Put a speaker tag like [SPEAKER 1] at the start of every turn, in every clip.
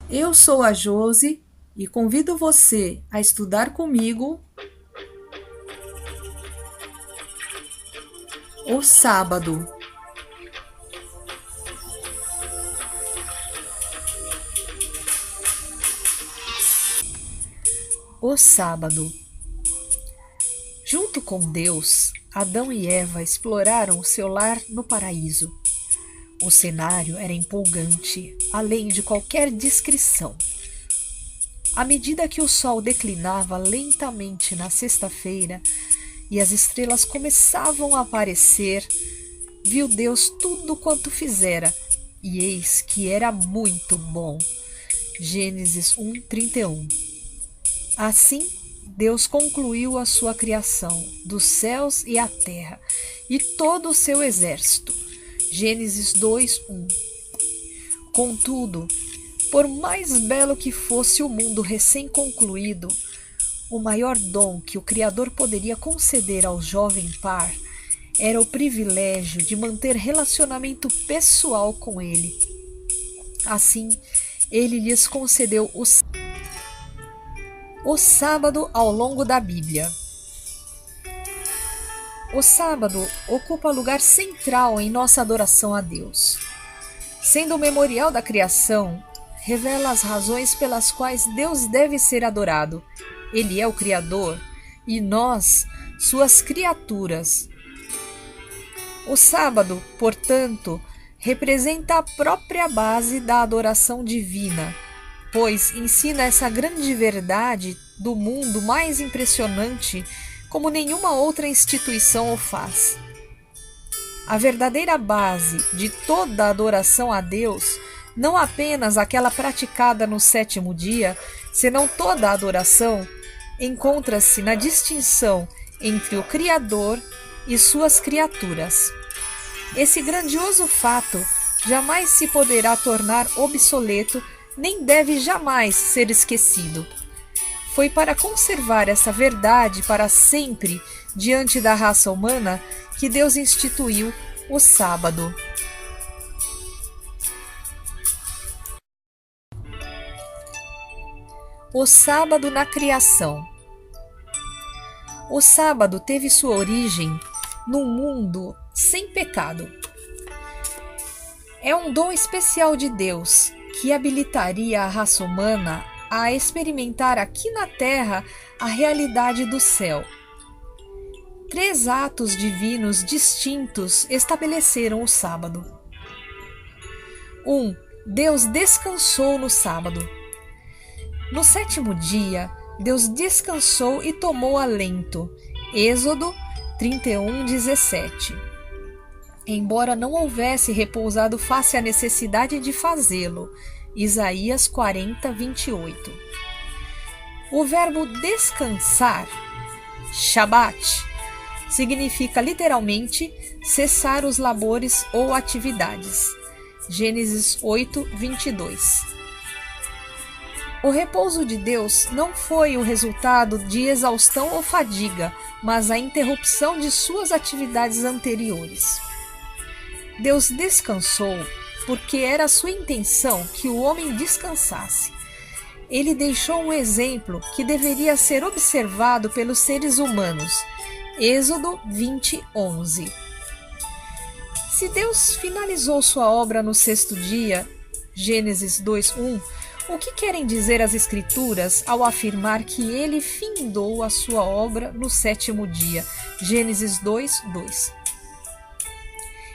[SPEAKER 1] Eu sou a Josi e convido você a estudar comigo o sábado. O sábado. Junto com Deus, Adão e Eva exploraram o seu lar no paraíso. O cenário era empolgante, além de qualquer descrição. À medida que o sol declinava lentamente na sexta-feira e as estrelas começavam a aparecer, viu Deus tudo quanto fizera, e eis que era muito bom. Gênesis 1:31. Assim, Deus concluiu a sua criação dos céus e a terra e todo o seu exército. Gênesis 2:1. Contudo, por mais belo que fosse o mundo recém-concluído, o maior dom que o Criador poderia conceder ao jovem par era o privilégio de manter relacionamento pessoal com ele. Assim, ele lhes concedeu o sábado ao longo da Bíblia. O sábado ocupa lugar central em nossa adoração a Deus. Sendo o memorial da criação, revela as razões pelas quais Deus deve ser adorado. Ele é o Criador e nós, suas criaturas. O sábado, portanto, representa a própria base da adoração divina, pois ensina essa grande verdade do mundo mais impressionante como nenhuma outra instituição o faz. A verdadeira base de toda a adoração a Deus, não apenas aquela praticada no sétimo dia, senão toda a adoração, encontra-se na distinção entre o Criador e suas criaturas. Esse grandioso fato jamais se poderá tornar obsoleto, nem deve jamais ser esquecido. Foi para conservar essa verdade para sempre diante da raça humana que Deus instituiu o sábado. O sábado na criação. O sábado teve sua origem num mundo sem pecado. É um dom especial de Deus que habilitaria a raça humana a experimentar aqui na Terra a realidade do céu. 3 atos divinos distintos estabeleceram o sábado. 1. Deus descansou no sábado. No sétimo dia, Deus descansou e tomou alento. Êxodo 31:17. Embora não houvesse repousado face à necessidade de fazê-lo. Isaías 40:28. O verbo descansar, Shabat, significa literalmente cessar os labores ou atividades. Gênesis 8:22. O repouso de Deus não foi o resultado de exaustão ou fadiga, mas a interrupção de suas atividades anteriores. Deus descansou porque era sua intenção que o homem descansasse. Ele deixou um exemplo que deveria ser observado pelos seres humanos. Êxodo 20:11. Se Deus finalizou sua obra no sexto dia, Gênesis 2:1, o que querem dizer as Escrituras ao afirmar que ele findou a sua obra no sétimo dia? Gênesis 2:2.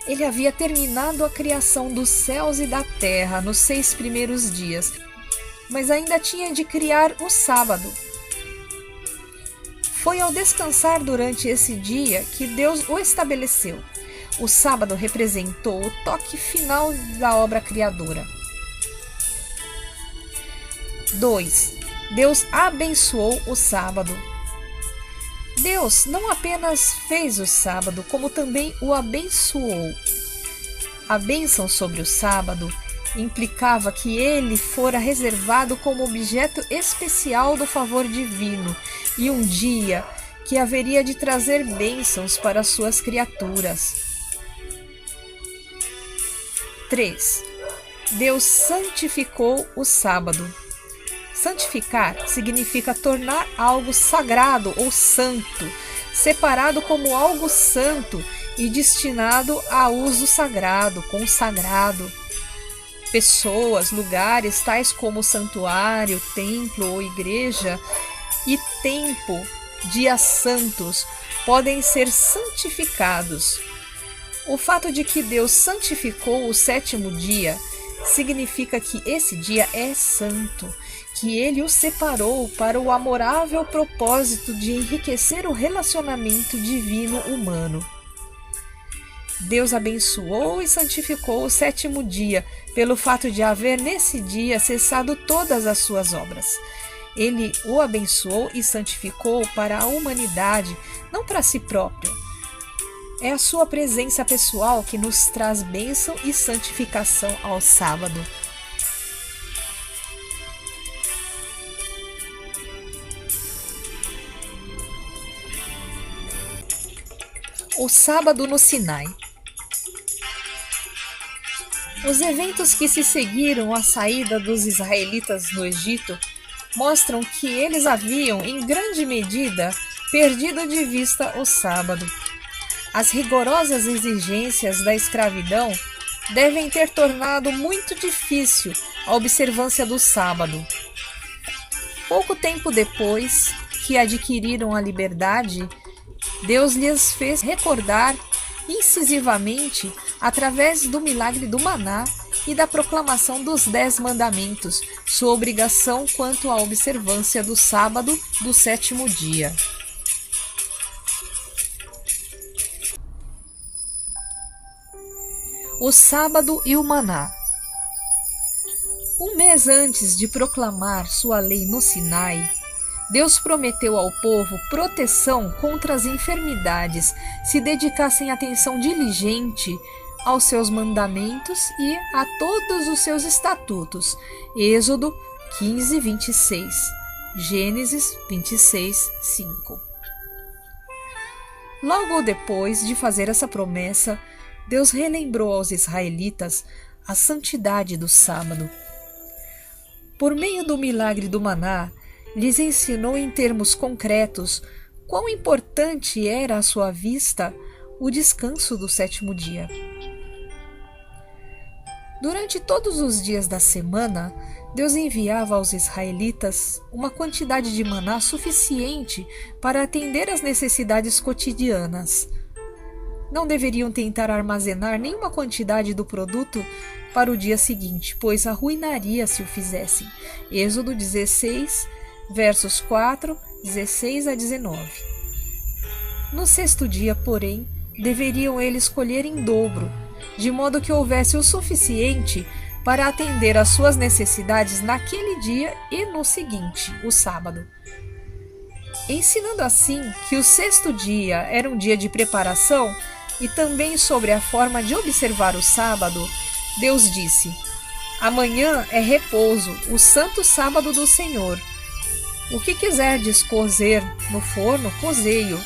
[SPEAKER 1] Ele havia terminado a criação dos céus e da terra nos 6 primeiros dias, mas ainda tinha de criar o sábado. Foi ao descansar durante esse dia que Deus o estabeleceu. O sábado representou o toque final da obra criadora. 2. Deus abençoou o sábado. Deus não apenas fez o sábado, como também o abençoou. A bênção sobre o sábado implicava que ele fora reservado como objeto especial do favor divino e um dia que haveria de trazer bênçãos para suas criaturas. 3. Deus santificou o sábado. Santificar significa tornar algo sagrado ou santo, separado como algo santo e destinado a uso sagrado, consagrado. Pessoas, lugares tais como santuário, templo ou igreja e tempo, dias santos, podem ser santificados. O fato de que Deus santificou o sétimo dia significa que esse dia é santo, que Ele o separou para o amorável propósito de enriquecer o relacionamento divino-humano. Deus abençoou e santificou o sétimo dia, pelo fato de haver nesse dia cessado todas as suas obras. Ele o abençoou e santificou para a humanidade, não para si próprio. É a sua presença pessoal que nos traz bênção e santificação ao sábado. O sábado no Sinai. Os eventos que se seguiram à saída dos israelitas do Egito mostram que eles haviam, em grande medida, perdido de vista o sábado. As rigorosas exigências da escravidão devem ter tornado muito difícil a observância do sábado. Pouco tempo depois que adquiriram a liberdade, Deus lhes fez recordar incisivamente através do milagre do maná e da proclamação dos 10 mandamentos, sua obrigação quanto à observância do sábado do sétimo dia. O sábado e o maná. Um mês antes de proclamar sua lei no Sinai, Deus prometeu ao povo proteção contra as enfermidades se dedicassem atenção diligente aos seus mandamentos e a todos os seus estatutos. Êxodo 15, 26, Gênesis 26, 5. Logo depois de fazer essa promessa, Deus relembrou aos israelitas a santidade do sábado. Por meio do milagre do maná, lhes ensinou em termos concretos quão importante era à sua vista o descanso do sétimo dia. Durante todos os dias da semana, Deus enviava aos israelitas uma quantidade de maná suficiente para atender às necessidades cotidianas. Não deveriam tentar armazenar nenhuma quantidade do produto para o dia seguinte, pois arruinaria se o fizessem. Êxodo 16, versos 4, 16 a 19. No sexto dia, porém, deveriam eles colher em dobro, de modo que houvesse o suficiente para atender às suas necessidades naquele dia e no seguinte, o sábado. Ensinando assim que o sexto dia era um dia de preparação e também sobre a forma de observar o sábado, Deus disse: amanhã é repouso, o santo sábado do Senhor. O que quiserdes cozer no forno, cozei-o,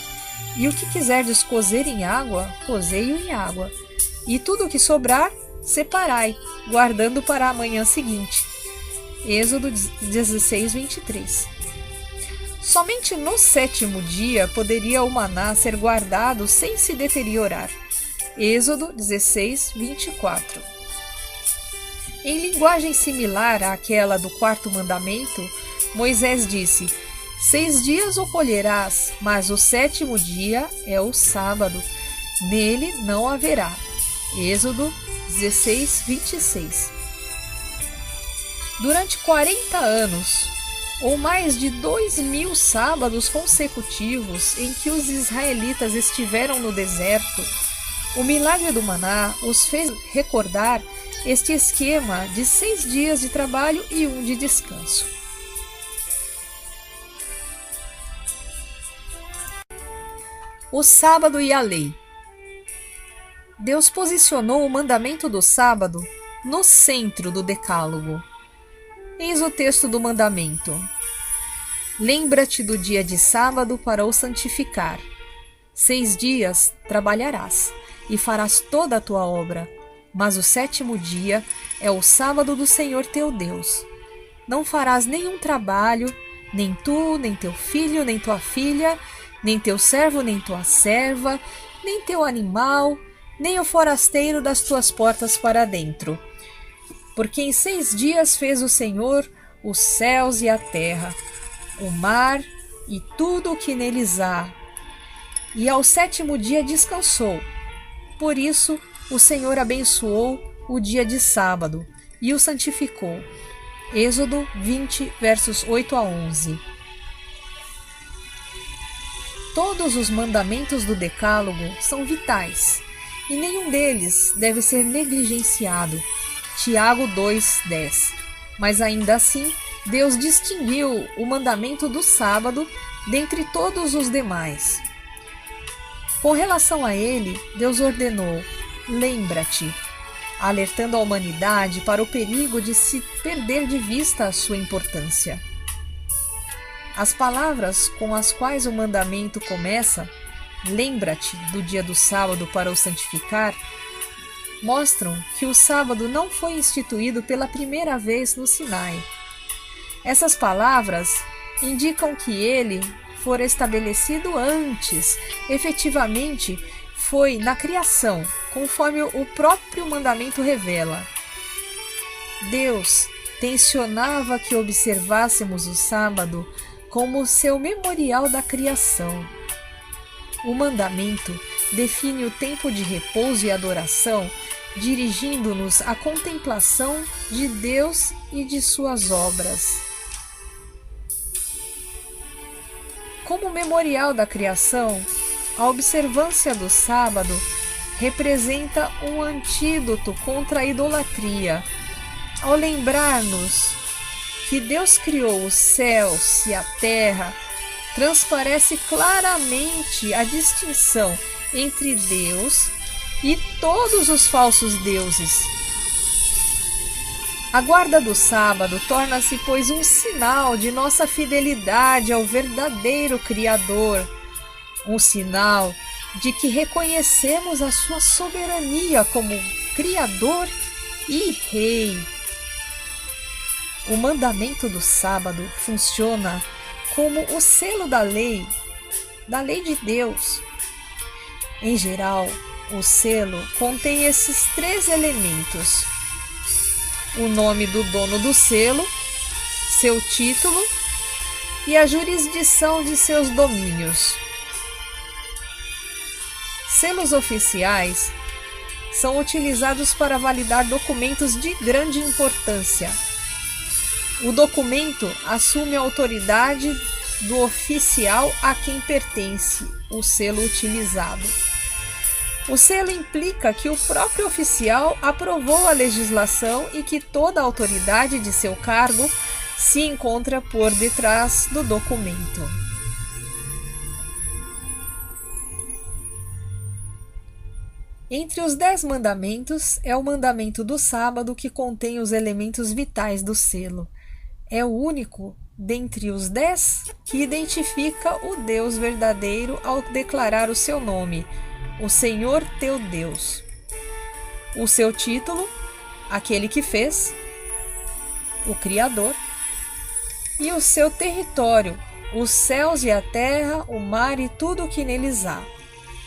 [SPEAKER 1] e o que quiserdes cozer em água, cozei-o em água. E tudo o que sobrar, separai, guardando para a manhã seguinte. Êxodo 16, 23. Somente no sétimo dia poderia o maná ser guardado sem se deteriorar. Êxodo 16, 24. Em linguagem similar àquela do quarto mandamento, Moisés disse: 6 dias o colherás, mas o sétimo dia é o sábado. Nele não haverá. Êxodo 16, 26. Durante 40 anos, ou mais de 2.000 sábados consecutivos em que os israelitas estiveram no deserto, o milagre do maná os fez recordar este esquema de 6 dias de trabalho e 1 de descanso. O sábado e a lei. Deus posicionou o mandamento do sábado no centro do decálogo. Eis o texto do mandamento: lembra-te do dia de sábado para o santificar. 6 dias trabalharás e farás toda a tua obra, Mas o sétimo dia é o sábado do Senhor teu Deus. Não farás nenhum trabalho, nem tu, nem teu filho, nem tua filha, nem teu servo, nem tua serva, nem teu animal, nem o forasteiro das tuas portas para dentro. Porque em 6 dias fez o Senhor os céus e a terra, o mar e tudo o que neles há. E ao sétimo dia descansou. Por isso o Senhor abençoou o dia de sábado e o santificou. Êxodo 20, versos 8 a 11. Todos os mandamentos do Decálogo são vitais, e nenhum deles deve ser negligenciado. Tiago 2:10. Mas ainda assim, Deus distinguiu o mandamento do sábado dentre todos os demais. Com relação a ele, Deus ordenou: lembra-te, alertando a humanidade para o perigo de se perder de vista a sua importância. As palavras com as quais o mandamento começa, lembra-te do dia do sábado para o santificar, mostram que o sábado não foi instituído pela primeira vez no Sinai. Essas palavras indicam que ele fora estabelecido antes, efetivamente foi na criação, conforme o próprio mandamento revela. Deus tensionava que observássemos o sábado como seu memorial da criação. O mandamento define o tempo de repouso e adoração, dirigindo-nos à contemplação de Deus e de suas obras. Como memorial da criação, a observância do sábado representa um antídoto contra a idolatria, ao lembrar-nos que Deus criou os céus e a terra. Transparece claramente a distinção entre Deus e todos os falsos deuses. A guarda do sábado torna-se, pois, um sinal de nossa fidelidade ao verdadeiro Criador, um sinal de que reconhecemos a sua soberania como Criador e Rei. O mandamento do sábado funciona como o selo da lei de Deus. Em geral, o selo contém esses 3 elementos: o nome do dono do selo, seu título e a jurisdição de seus domínios. Selos oficiais são utilizados para validar documentos de grande importância. O documento assume a autoridade do oficial a quem pertence o selo utilizado. O selo implica que o próprio oficial aprovou a legislação e que toda a autoridade de seu cargo se encontra por detrás do documento. Entre os 10 mandamentos, é o mandamento do sábado que contém os elementos vitais do selo. É o único dentre os 10 que identifica o Deus verdadeiro ao declarar o seu nome, o Senhor teu Deus. O seu título, aquele que fez, o Criador, e o seu território, os céus e a terra, o mar e tudo o que neles há.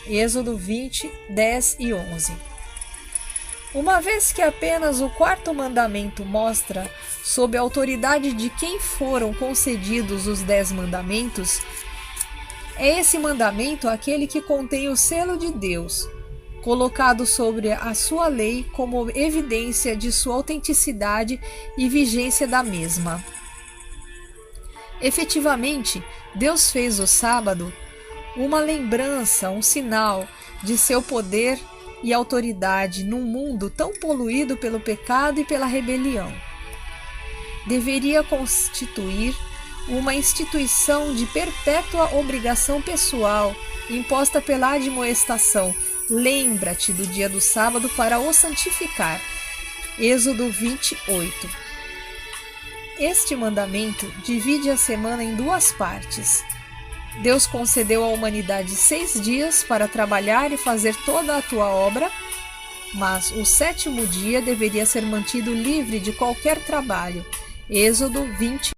[SPEAKER 1] Êxodo 20, 10 e 11. Uma vez que apenas o 4º mandamento mostra sob a autoridade de quem foram concedidos os 10 mandamentos, é esse mandamento aquele que contém o selo de Deus, colocado sobre a sua lei como evidência de sua autenticidade e vigência da mesma. Efetivamente, Deus fez o sábado uma lembrança, um sinal de seu poder e autoridade num mundo tão poluído pelo pecado e pela rebelião. Deveria constituir uma instituição de perpétua obrigação pessoal imposta pela admoestação: lembra-te do dia do sábado para o santificar. Êxodo 28. Este mandamento divide a semana em 2 partes. Deus concedeu à humanidade 6 dias para trabalhar e fazer toda a tua obra, mas o sétimo dia deveria ser mantido livre de qualquer trabalho. Êxodo 20.